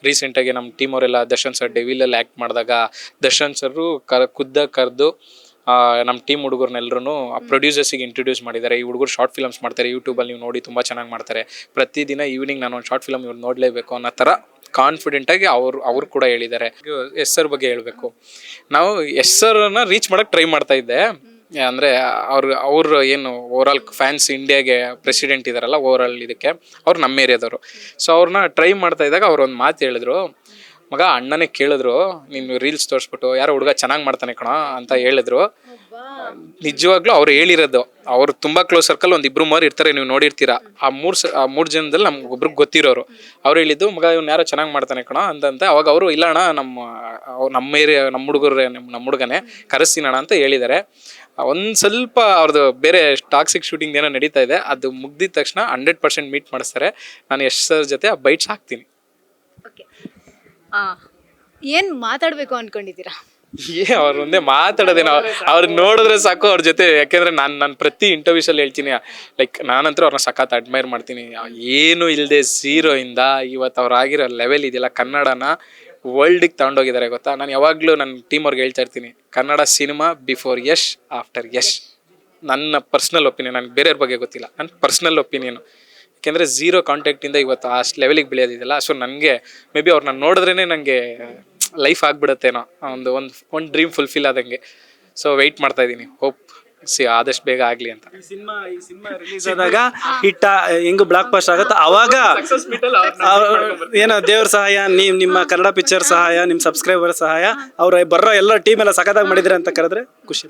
ರೀಸೆಂಟಾಗಿ ನಮ್ಮ ಟೀಮ್ ಅವರೆಲ್ಲ ದರ್ಶನ್ ಸರ್ ಡೆವಿಲಲ್ಲಿ ಆ್ಯಕ್ಟ್ ಮಾಡಿದಾಗ ದರ್ಶನ್ ಸರು ಕರೆದು ನಮ್ಮ ಟೀಮ್ ಹುಡುಗರ್ನೆಲ್ಲರೂ ಪ್ರೊಡ್ಯೂಸರ್ಸಿಗೆ ಇಂಟ್ರೊಡ್ಯೂಸ್ ಮಾಡಿದ್ದಾರೆ. ಈ ಹುಡುಗರು ಶಾರ್ಟ್ ಫಿಲಮ್ಸ್ ಮಾಡ್ತಾರೆ, ಯೂಟ್ಯೂಬಲ್ಲಿ ನೀವು ನೋಡಿ ತುಂಬ ಚೆನ್ನಾಗಿ ಮಾಡ್ತಾರೆ, ಪ್ರತಿದಿನ ಈವ್ನಿಂಗ್ ನಾನು ಒಂದು ಶಾರ್ಟ್ ಫಿಲಮ್ ಇವ್ರು ನೋಡಲೇಬೇಕು ಅನ್ನೋ ಥರ ಕಾನ್ಫಿಡೆಂಟಾಗಿ ಅವ್ರು ಕೂಡ ಹೇಳಿದ್ದಾರೆ. ಎಸ್ ಸರ್ ಬಗ್ಗೆ ಹೇಳಬೇಕು, ನಾವು ಎಸ್ ಸರ್ನ ರೀಚ್ ಮಾಡೋಕ್ಕೆ ಟ್ರೈ ಮಾಡ್ತಾ ಇದ್ದೆ. ಅಂದರೆ ಅವ್ರು ಏನು ಓವರಾಲ್ ಫ್ಯಾನ್ಸ್ ಇಂಡಿಯಾಗೆ ಪ್ರೆಸಿಡೆಂಟ್ ಇದ್ದಾರಲ್ಲ ಓವರಾಲ್ ಇದಕ್ಕೆ, ಅವ್ರು ನಮ್ಮ ಏರಿಯಾದವರು. ಸೊ ಅವ್ರನ್ನ ಟ್ರೈ ಮಾಡ್ತಾ ಇದ್ದಾಗ ಅವ್ರು ಒಂದು ಮಾತು ಹೇಳಿದ್ರು, ಮಗ ಅಣ್ಣನೇ ಕೇಳಿದ್ರು ನೀನು ರೀಲ್ಸ್ ತೋರಿಸ್ಬಿಟ್ಟು ಯಾರೋ ಹುಡುಗ ಚೆನ್ನಾಗಿ ಮಾಡ್ತಾನೆ ಕಣ ಅಂತ ಹೇಳಿದ್ರು. ನಿಜವಾಗ್ಲೂ ಅವ್ರು ಹೇಳಿರೋದು, ಅವ್ರು ತುಂಬ ಕ್ಲೋಸ್ ಸರ್ಕಲ್ ಒಂದು 2-3 ಇರ್ತಾರೆ, ನೀವು ನೋಡಿರ್ತೀರಾ. ಆ ಮೂರು ಜನದಲ್ಲಿ ನಮ್ಗೆ ಒಬ್ರಿಗೆ ಗೊತ್ತಿರೋರು. ಅವ್ರು ಹೇಳಿದ್ದು, ಮಗ ಇವ್ನು ಯಾರೋ ಚೆನ್ನಾಗಿ ಮಾಡ್ತಾನೆ ಕಣ ಅಂತಂತೆ. ಅವಾಗ ಅವರು ಇಲ್ಲ ಅಣ್ಣ ನಮ್ಮ ಏರಿಯಾ ನಮ್ಮ ಹುಡುಗರೇ ನಮ್ಮ ಹುಡುಗನೇ ಕರೆಸ್ತೀನಣ್ಣ ಅಂತ ಹೇಳಿದ್ದಾರೆ. ಒಂದು ಸ್ವಲ್ಪ ಅವ್ರದ್ದು ಬೇರೆ ಟಾಕ್ಸಿಕ್ ಶೂಟಿಂಗ್ ಏನೋ ನಡೀತಾ ಇದೆ, ಅದು ಮುಗ್ದಿದ ತಕ್ಷಣ 100% ಮೀಟ್ ಮಾಡಿಸ್ತಾರೆ. ನಾನು ಯಶ್ ಸರ್ ಜೊತೆ ಆ ಬೈಟ್ಸ್ ಹಾಕ್ತೀನಿ. ಏನು ಮಾತಾಡಬೇಕು ಅಂದ್ಕೊಂಡಿದ್ದೀರಾ? ಅವ್ರ ಮುಂದೆ ಮಾತಾಡೋದೇನೋ, ಅವ್ರು ನೋಡಿದ್ರೆ ಸಾಕು ಅವ್ರ ಜೊತೆ. ಯಾಕೆಂದ್ರೆ ನಾನು ಪ್ರತಿ ಇಂಟರ್ವ್ಯೂಸಲ್ಲಿ ಹೇಳ್ತೀನಿ, ಲೈಕ್ ನಾನಂತೂ ಅವ್ರನ್ನ ಸಖತ್ ಅಡ್ಮೈರ್ ಮಾಡ್ತೀನಿ. ಏನು ಇಲ್ಲದೆ ಝೀರೋಯಿಂದ ಇವತ್ತು ಅವ್ರು ಆಗಿರೋ ಲೆವೆಲ್ ಇದೆಯಲ್ಲ, ಕನ್ನಡನ ವರ್ಲ್ಡಿಗೆ ತಗೊಂಡೋಗಿದ್ದಾರೆ ಗೊತ್ತಾ. ನಾನು ಯಾವಾಗಲೂ ನನ್ನ ಟೀಮ್ ಅವ್ರಿಗೆ ಹೇಳ್ತಾ ಇರ್ತೀನಿ, Kannada cinema before Yash after Yash. ನನ್ನ ಪರ್ಸ್ನಲ್ ಒಪಿನಿಯನ್, ನನಗೆ ಬೇರೆಯವ್ರ ಬಗ್ಗೆ ಗೊತ್ತಿಲ್ಲ, ನನ್ನ ಪರ್ಸ್ನಲ್ ಒಪಿನಿಯನು. ಯಾಕೆಂದರೆ ಝೀರೋ ಕಾಂಟ್ಯಾಕ್ಟಿಂದ ಇವತ್ತು ಅಷ್ಟು ಲೆವೆಲಿಗೆ ಬೆಳೆಯೋದಿದೆಯಲ್ಲ. ಸೊ ನನಗೆ ಮೇ ಬಿ ಅವ್ರನ್ನ ನೋಡಿದ್ರೇ ನನಗೆ ಲೈಫ್ ಆಗ್ಬಿಡುತ್ತೇನೋ, ಒಂದು ಡ್ರೀಮ್ ಫುಲ್ಫಿಲ್ ಆದಂಗೆ. ಸೊ ವೆಯ್ಟ್ ಮಾಡ್ತಾ ಇದ್ದೀನಿ, ಹೋಪ್ ಆದಷ್ಟು ಬೇಗ ಆಗಲಿ ಅಂತ. ಈ ಸಿನಿಮಾ ರಿಲೀಸ್ ಆದಾಗ ಹಿಟ್ಟ ಹೆಂಗು ಬ್ಲಾಕ್ ಬಸ್ಟರ್ ಆಗುತ್ತೆ, ಅವಾಗ ಏನೋ ದೇವ್ರ ಸಹಾಯ, ನಿಮ್ಮ ಕನ್ನಡ ಪಿಕ್ಚರ್ ಸಹಾಯ, ನಿಮ್ಮ ಸಬ್ಸ್ಕ್ರೈಬರ್ ಸಹಾಯ, ಅವ್ರು ಬರೋ ಎಲ್ಲ ಟೀಮ್ ಎಲ್ಲ ಸಖತ್ತಾಗಿ ಮಾಡಿದ್ರೆ ಅಂತ ಕರೆದ್ರೆ ಖುಷಿ.